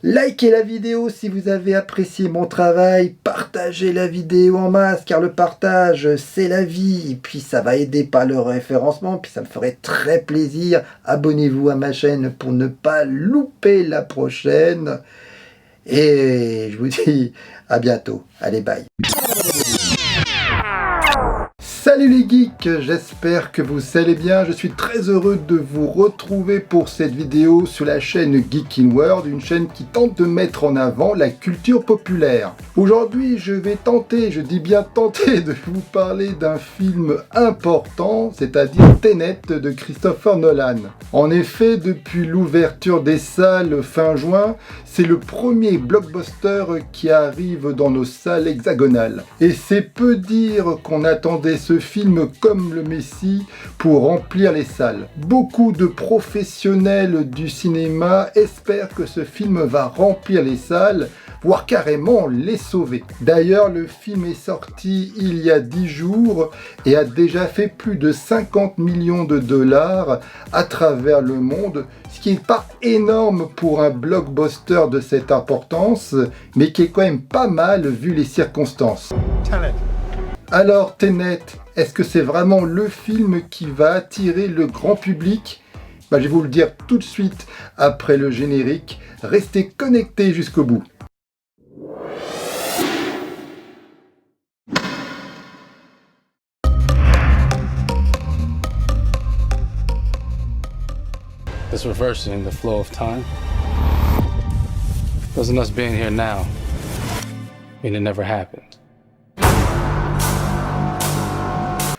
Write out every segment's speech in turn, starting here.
Likez la vidéo si vous avez apprécié mon travail, partagez la vidéo en masse car le partage c'est la vie et puis ça va aider par le référencement puis ça me ferait très plaisir. Abonnez-vous à ma chaîne pour ne pas louper la prochaine et je vous dis à bientôt. Allez, bye. Salut les geeks, j'espère que vous allez bien. Je suis très heureux de vous retrouver pour cette vidéo sur la chaîne Geek in World, une chaîne qui tente de mettre en avant la culture populaire. Aujourd'hui, je vais tenter, je dis bien tenter, de vous parler d'un film important, c'est-à-dire Tenet de Christopher Nolan. En effet, depuis l'ouverture des salles fin juin, c'est le premier blockbuster qui arrive dans nos salles hexagonales. Et c'est peu dire qu'on attendait ce film comme le Messie pour remplir les salles. Beaucoup de professionnels du cinéma espèrent que ce film va remplir les salles, voire carrément les sauver. D'ailleurs, le film est sorti il y a 10 jours et a déjà fait plus de 50 millions de dollars à travers le monde, ce qui n'est pas énorme pour un blockbuster de cette importance, mais qui est quand même pas mal vu les circonstances. Tenet. Alors Tenet, est-ce que c'est vraiment le film qui va attirer le grand public ? Je vais vous le dire tout de suite après le générique. Restez connectés jusqu'au bout. This reversing the flow of time doesn't us being here now mean it never happened.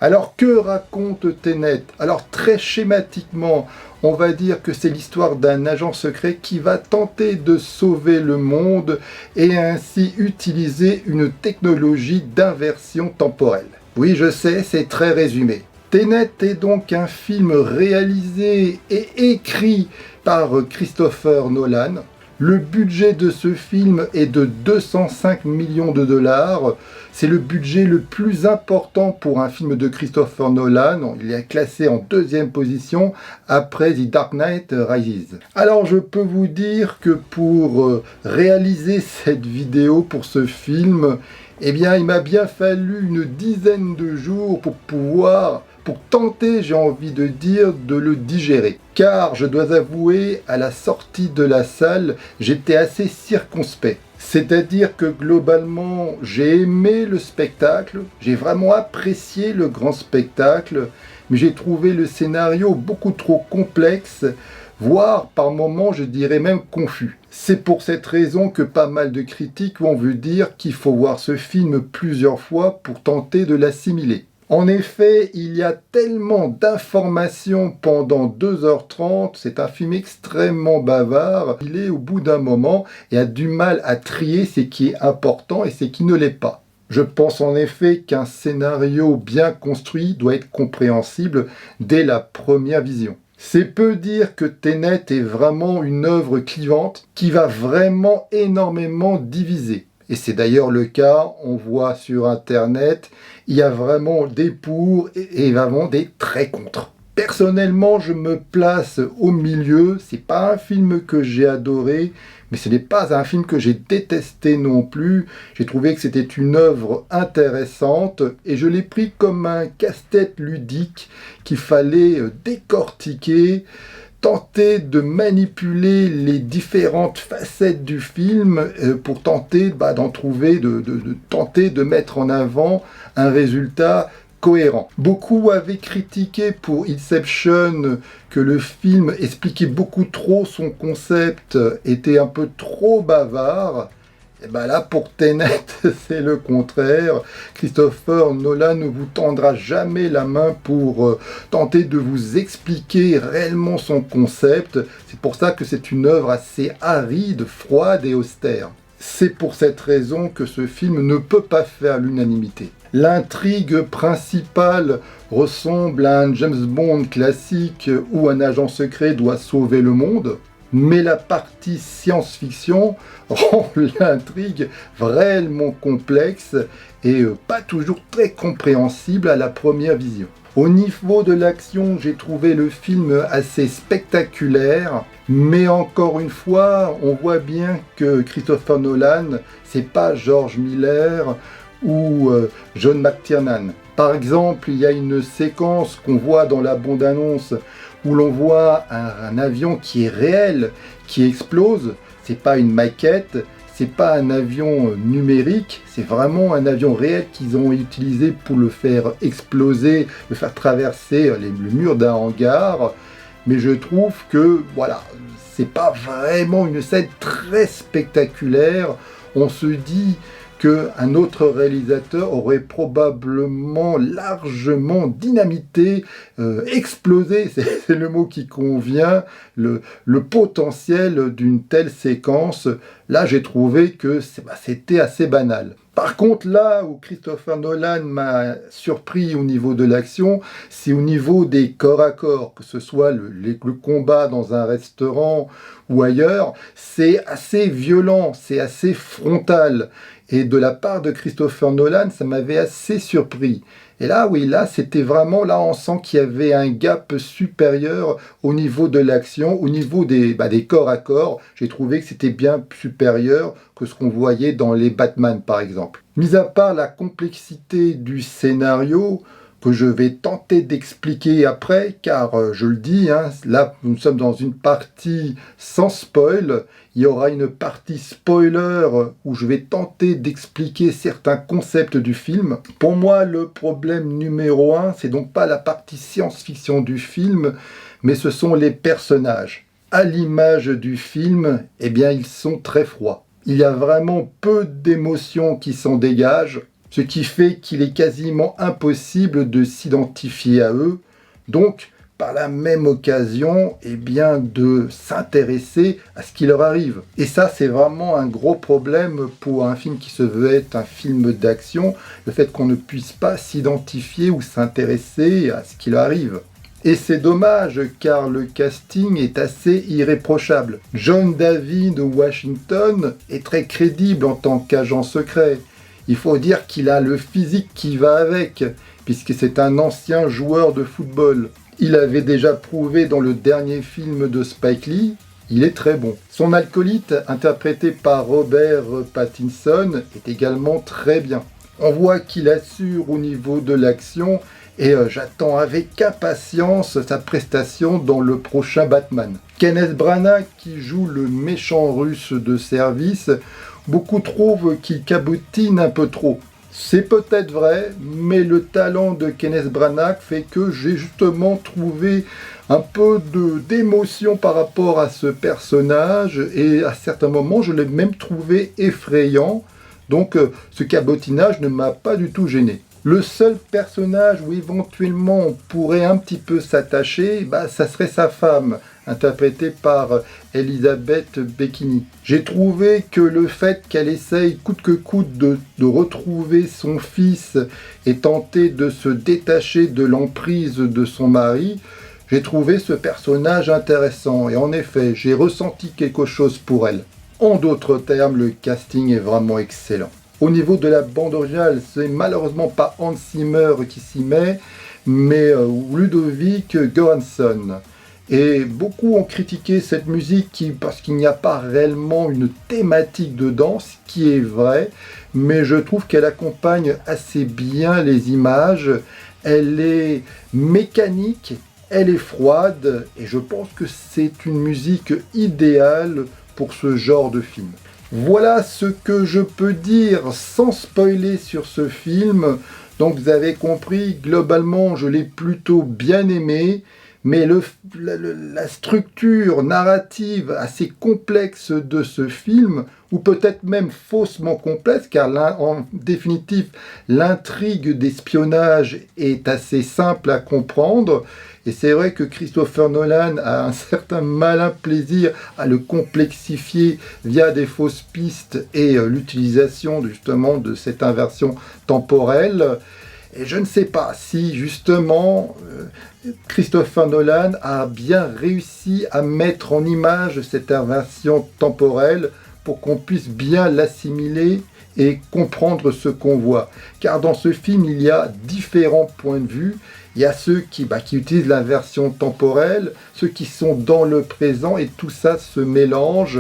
Alors que raconte Tenet ? Alors très schématiquement, on va dire que c'est l'histoire d'un agent secret qui va tenter de sauver le monde et ainsi utiliser une technologie d'inversion temporelle. Oui, je sais, c'est très résumé. Tenet est donc un film réalisé et écrit par Christopher Nolan. Le budget de ce film est de 205 millions de dollars. C'est le budget le plus important pour un film de Christopher Nolan. Il est classé en deuxième position après The Dark Knight Rises. Alors je peux vous dire que pour réaliser cette vidéo, pour ce film, eh bien il m'a bien fallu une dizaine de jours pour tenter, j'ai envie de dire, de le digérer. Car, je dois avouer, à la sortie de la salle, j'étais assez circonspect. C'est-à-dire que globalement, j'ai aimé le spectacle, j'ai vraiment apprécié le grand spectacle, mais j'ai trouvé le scénario beaucoup trop complexe, voire par moments, je dirais même confus. C'est pour cette raison que pas mal de critiques vont vous dire qu'il faut voir ce film plusieurs fois pour tenter de l'assimiler. En effet, il y a tellement d'informations pendant 2h30, c'est un film extrêmement bavard. Il est au bout d'un moment et a du mal à trier ce qui est important et ce qui ne l'est pas. Je pense en effet qu'un scénario bien construit doit être compréhensible dès la première vision. C'est peu dire que Tenet est vraiment une œuvre clivante qui va vraiment énormément diviser. Et c'est d'ailleurs le cas, on voit sur internet, il y a vraiment des pour et vraiment des très contre. Personnellement, je me place au milieu, c'est pas un film que j'ai adoré, mais ce n'est pas un film que j'ai détesté non plus. J'ai trouvé que c'était une œuvre intéressante et je l'ai pris comme un casse-tête ludique qu'il fallait décortiquer, tenter de manipuler les différentes facettes du film pour tenter d'en trouver, tenter de mettre en avant un résultat cohérent. Beaucoup avaient critiqué pour Inception que le film expliquait beaucoup trop son concept, était un peu trop bavard. Et bien là, pour Tenet, c'est le contraire. Christopher Nolan ne vous tendra jamais la main pour tenter de vous expliquer réellement son concept. C'est pour ça que c'est une œuvre assez aride, froide et austère. C'est pour cette raison que ce film ne peut pas faire l'unanimité. L'intrigue principale ressemble à un James Bond classique où un agent secret doit sauver le monde. Mais la partie science-fiction rend l'intrigue vraiment complexe et pas toujours très compréhensible à la première vision. Au niveau de l'action, j'ai trouvé le film assez spectaculaire, mais encore une fois, on voit bien que Christopher Nolan, c'est pas George Miller ou John McTiernan. Par exemple, il y a une séquence qu'on voit dans la bande-annonce où l'on voit un avion qui est réel, qui explose. C'est pas une maquette, c'est pas un avion numérique, c'est vraiment un avion réel qu'ils ont utilisé pour le faire exploser, le faire traverser le mur d'un hangar. Mais je trouve que, voilà, c'est pas vraiment une scène très spectaculaire. On se dit qu'un autre réalisateur aurait probablement largement dynamité, explosé, c'est le mot qui convient, le potentiel d'une telle séquence. Là, j'ai trouvé que c'était assez banal. Par contre, là où Christopher Nolan m'a surpris au niveau de l'action, c'est au niveau des corps à corps, que ce soit le combat dans un restaurant ou ailleurs, c'est assez violent, c'est assez frontal. Et de la part de Christopher Nolan, ça m'avait assez surpris. Et là, oui, là, c'était vraiment, là, on sent qu'il y avait un gap supérieur au niveau de l'action, au niveau des corps à corps. J'ai trouvé que c'était bien supérieur que ce qu'on voyait dans les Batman, par exemple. Mis à part la complexité du scénario, que je vais tenter d'expliquer après, car je le dis, hein, là nous sommes dans une partie sans spoil, il y aura une partie spoiler où je vais tenter d'expliquer certains concepts du film. Pour moi, le problème numéro 1, c'est donc pas la partie science-fiction du film, mais ce sont les personnages. À l'image du film, eh bien ils sont très froids. Il y a vraiment peu d'émotions qui s'en dégagent, ce qui fait qu'il est quasiment impossible de s'identifier à eux, donc par la même occasion, eh bien, de s'intéresser à ce qui leur arrive. Et ça, c'est vraiment un gros problème pour un film qui se veut être un film d'action, le fait qu'on ne puisse pas s'identifier ou s'intéresser à ce qui leur arrive. Et c'est dommage car le casting est assez irréprochable. John David Washington est très crédible en tant qu'agent secret. Il faut dire qu'il a le physique qui va avec, puisque c'est un ancien joueur de football. Il avait déjà prouvé dans le dernier film de Spike Lee, il est très bon. Son acolyte, interprété par Robert Pattinson, est également très bien. On voit qu'il assure au niveau de l'action et j'attends avec impatience sa prestation dans le prochain Batman. Kenneth Branagh, qui joue le méchant russe de service, beaucoup trouvent qu'il cabotine un peu trop. C'est peut-être vrai, mais le talent de Kenneth Branagh fait que j'ai justement trouvé un peu d'émotion par rapport à ce personnage et à certains moments je l'ai même trouvé effrayant. Donc ce cabotinage ne m'a pas du tout gêné. Le seul personnage où éventuellement on pourrait un petit peu s'attacher, ça serait sa femme, interprétée par Elizabeth Becchini. J'ai trouvé que le fait qu'elle essaye coûte que coûte de retrouver son fils et tenter de se détacher de l'emprise de son mari, j'ai trouvé ce personnage intéressant et en effet, j'ai ressenti quelque chose pour elle. En d'autres termes, le casting est vraiment excellent. Au niveau de la bande originale, c'est malheureusement pas Hans Zimmer qui s'y met, mais Ludovic Göransson. Et beaucoup ont critiqué cette musique parce qu'il n'y a pas réellement une thématique dedans, ce qui est vrai, mais je trouve qu'elle accompagne assez bien les images. Elle est mécanique, elle est froide, et je pense que c'est une musique idéale pour ce genre de film. Voilà ce que je peux dire sans spoiler sur ce film. Donc vous avez compris, globalement je l'ai plutôt bien aimé, mais la structure narrative assez complexe de ce film, ou peut-être même faussement complexe, car en définitive l'intrigue d'espionnage est assez simple à comprendre, et c'est vrai que Christopher Nolan a un certain malin plaisir à le complexifier via des fausses pistes et l'utilisation justement de cette inversion temporelle. Et je ne sais pas si justement Christopher Nolan a bien réussi à mettre en image cette inversion temporelle pour qu'on puisse bien l'assimiler et comprendre ce qu'on voit. Car dans ce film, il y a différents points de vue. Il y a ceux qui utilisent l'inversion temporelle, ceux qui sont dans le présent, et tout ça se mélange.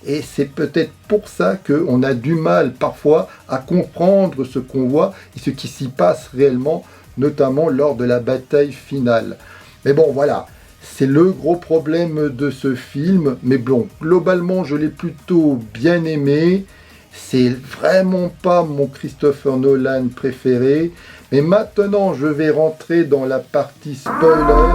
Et c'est peut-être pour ça qu'on a du mal parfois à comprendre ce qu'on voit et ce qui s'y passe réellement, notamment lors de la bataille finale. Mais bon, voilà, c'est le gros problème de ce film. Mais bon, globalement, je l'ai plutôt bien aimé. C'est vraiment pas mon Christopher Nolan préféré. Mais maintenant, je vais rentrer dans la partie spoiler,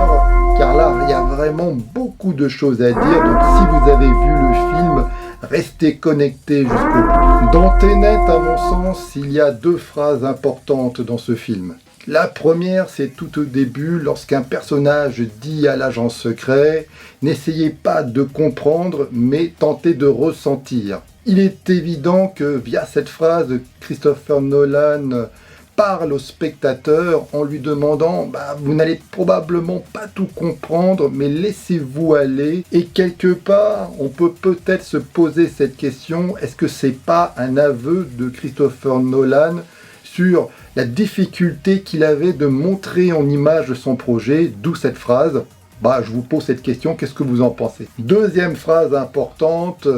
car là, il y a vraiment beaucoup de choses à dire. Donc, si vous avez vu le film, restez connectés jusqu'au bout. Dans Tenet, à mon sens, il y a deux phrases importantes dans ce film. La première, c'est tout au début, lorsqu'un personnage dit à l'agent secret « N'essayez pas de comprendre, mais tentez de ressentir ». Il est évident que via cette phrase, Christopher Nolan parle au spectateur en lui demandant vous n'allez probablement pas tout comprendre, mais laissez-vous aller. Et quelque part, on peut peut-être se poser cette question, est-ce que c'est pas un aveu de Christopher Nolan sur la difficulté qu'il avait de montrer en image son projet, d'où cette phrase. Je vous pose cette question, qu'est-ce que vous en pensez? Deuxième phrase importante,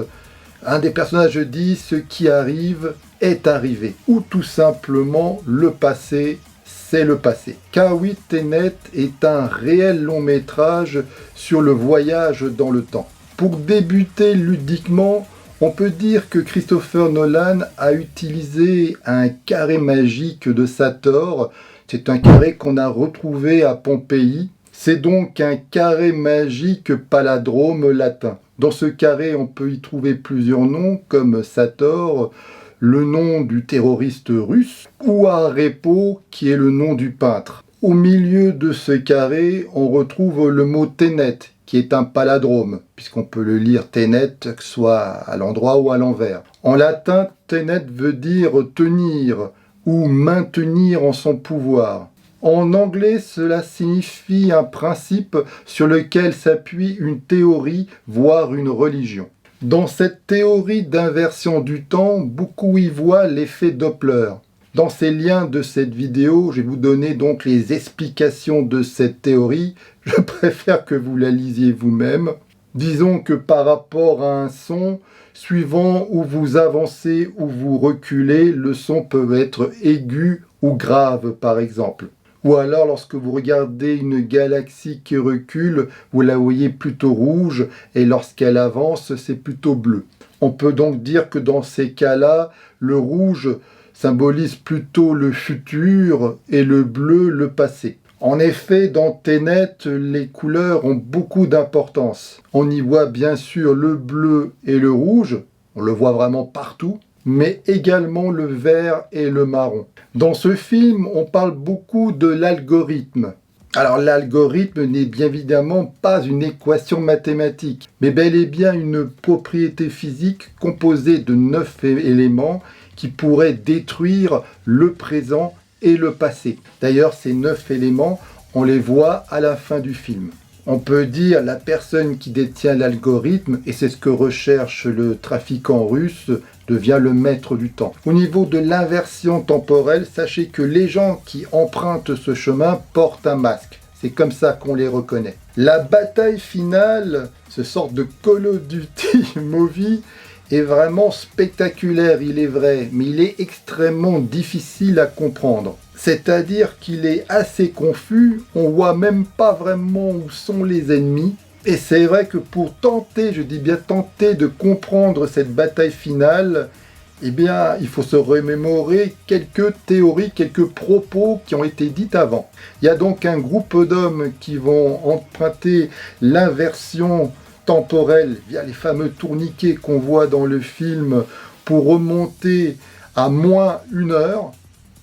un des personnages dit « Ce qui arrive est arrivé » ou tout simplement « Le passé, c'est le passé ». Car oui, Tenet est un réel long métrage sur le voyage dans le temps. Pour débuter ludiquement, on peut dire que Christopher Nolan a utilisé un carré magique de Sator. C'est un carré qu'on a retrouvé à Pompéi. C'est donc un carré magique palindrome latin. Dans ce carré, on peut y trouver plusieurs noms, comme Sator, le nom du terroriste russe, ou Arepo, qui est le nom du peintre. Au milieu de ce carré, on retrouve le mot Tenet, qui est un palindrome, puisqu'on peut le lire Tenet, que ce soit à l'endroit ou à l'envers. En latin, Tenet veut dire tenir ou maintenir en son pouvoir. En anglais, cela signifie un principe sur lequel s'appuie une théorie, voire une religion. Dans cette théorie d'inversion du temps, beaucoup y voient l'effet Doppler. Dans ces liens de cette vidéo, je vais vous donner donc les explications de cette théorie. Je préfère que vous la lisiez vous-même. Disons que par rapport à un son, suivant où vous avancez ou vous reculez, le son peut être aigu ou grave par exemple. Ou alors lorsque vous regardez une galaxie qui recule, vous la voyez plutôt rouge et lorsqu'elle avance, c'est plutôt bleu. On peut donc dire que dans ces cas-là, le rouge symbolise plutôt le futur et le bleu le passé. En effet, dans Tenet, les couleurs ont beaucoup d'importance. On y voit bien sûr le bleu et le rouge, on le voit vraiment partout, mais également le vert et le marron. Dans ce film, on parle beaucoup de l'algorithme. Alors l'algorithme n'est bien évidemment pas une équation mathématique, mais bel et bien une propriété physique composée de 9 éléments qui pourraient détruire le présent et le passé. D'ailleurs, ces 9 éléments, on les voit à la fin du film. On peut dire la personne qui détient l'algorithme, et c'est ce que recherche le trafiquant russe, devient le maître du temps. Au niveau de l'inversion temporelle, sachez que les gens qui empruntent ce chemin portent un masque. C'est comme ça qu'on les reconnaît. La bataille finale, ce sort de Call of Duty movie, est vraiment spectaculaire, il est vrai, mais il est extrêmement difficile à comprendre. C'est-à-dire qu'il est assez confus, on voit même pas vraiment où sont les ennemis. Et c'est vrai que pour tenter, je dis bien tenter de comprendre cette bataille finale, eh bien, il faut se remémorer quelques théories, quelques propos qui ont été dites avant. Il y a donc un groupe d'hommes qui vont emprunter l'inversion temporelle via les fameux tourniquets qu'on voit dans le film pour remonter à moins 1 heure,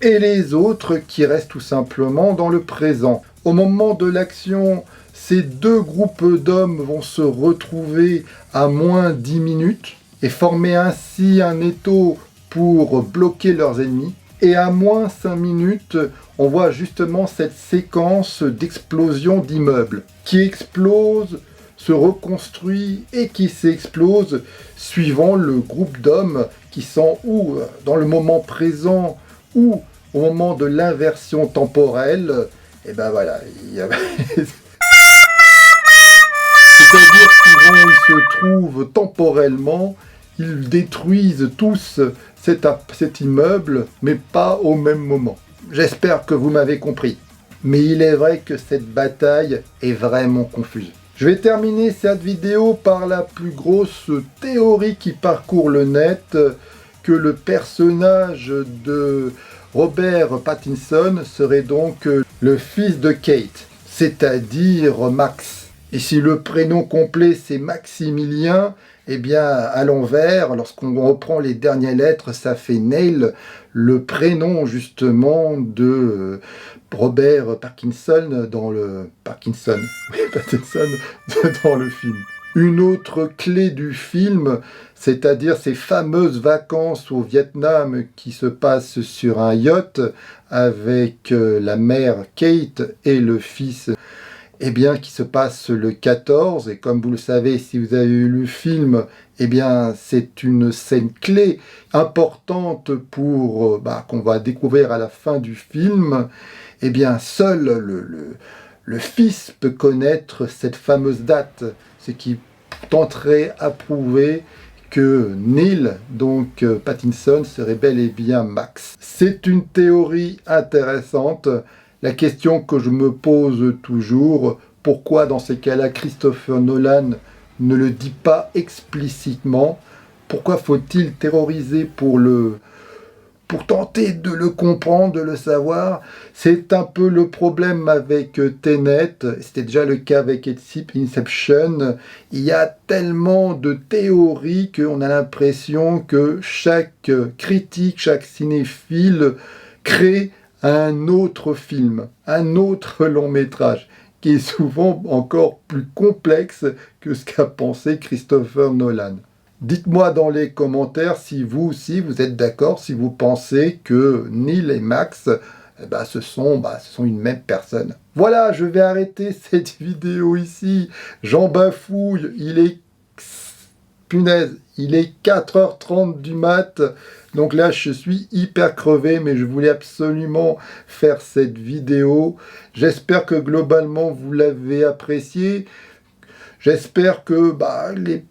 et les autres qui restent tout simplement dans le présent. Au moment de l'action, ces deux groupes d'hommes vont se retrouver à moins 10 minutes et former ainsi un étau pour bloquer leurs ennemis. Et à moins 5 minutes, on voit justement cette séquence d'explosion d'immeubles qui explose se reconstruit et qui s'explose suivant le groupe d'hommes qui sont ou dans le moment présent ou au moment de l'inversion temporelle. Et ben voilà, c'est-à-dire ils se trouvent temporellement, ils détruisent tous cet immeuble, mais pas au même moment. J'espère que vous m'avez compris. Mais il est vrai que cette bataille est vraiment confuse. Je vais terminer cette vidéo par la plus grosse théorie qui parcourt le net, que le personnage de Robert Pattinson serait donc le fils de Kate, c'est-à-dire Max. Et si le prénom complet c'est Maximilien, eh bien à l'envers, lorsqu'on reprend les dernières lettres, ça fait Neil, le prénom justement de Robert Parkinson dans le Pattinson dans le film. Une autre clé du film, c'est-à-dire ces fameuses vacances au Vietnam qui se passent sur un yacht avec la mère Kate et le fils, eh bien, qui se passe le 14, et comme vous le savez, si vous avez eu le film, eh bien, c'est une scène clé, importante pour, qu'on va découvrir à la fin du film. Eh bien, seul le fils peut connaître cette fameuse date, ce qui tenterait à prouver que Neil, donc Pattinson, serait bel et bien Max. C'est une théorie intéressante. La question que je me pose toujours, pourquoi dans ces cas-là Christopher Nolan ne le dit pas explicitement? Pourquoi faut-il terroriser pour tenter de le comprendre, de le savoir? C'est un peu le problème avec Tenet, c'était déjà le cas avec Inception. Il y a tellement de théories qu'on a l'impression que chaque critique, chaque cinéphile crée un autre film, un autre long métrage, qui est souvent encore plus complexe que ce qu'a pensé Christopher Nolan. Dites-moi dans les commentaires si vous aussi vous êtes d'accord, si vous pensez que Neil et Max, ce sont une même personne. Voilà, je vais arrêter cette vidéo ici. J'en bafouille, il est 4h30 du mat. Donc là, je suis hyper crevé, mais je voulais absolument faire cette vidéo. J'espère que globalement, vous l'avez apprécié. J'espère que les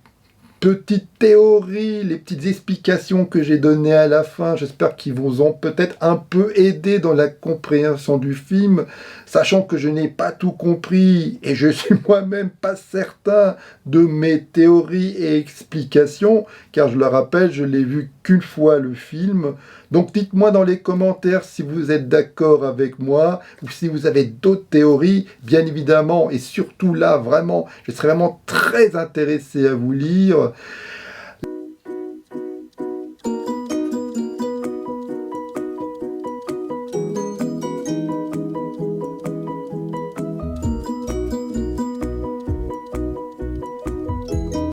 petites théories, les petites explications que j'ai données à la fin, j'espère qu'ils vous ont peut-être un peu aidé dans la compréhension du film, sachant que je n'ai pas tout compris et je suis moi-même pas certain de mes théories et explications, car je le rappelle, je l'ai vu qu'une fois le film. Donc dites-moi dans les commentaires si vous êtes d'accord avec moi ou si vous avez d'autres théories, bien évidemment, et surtout là, vraiment, je serais vraiment très intéressé à vous lire.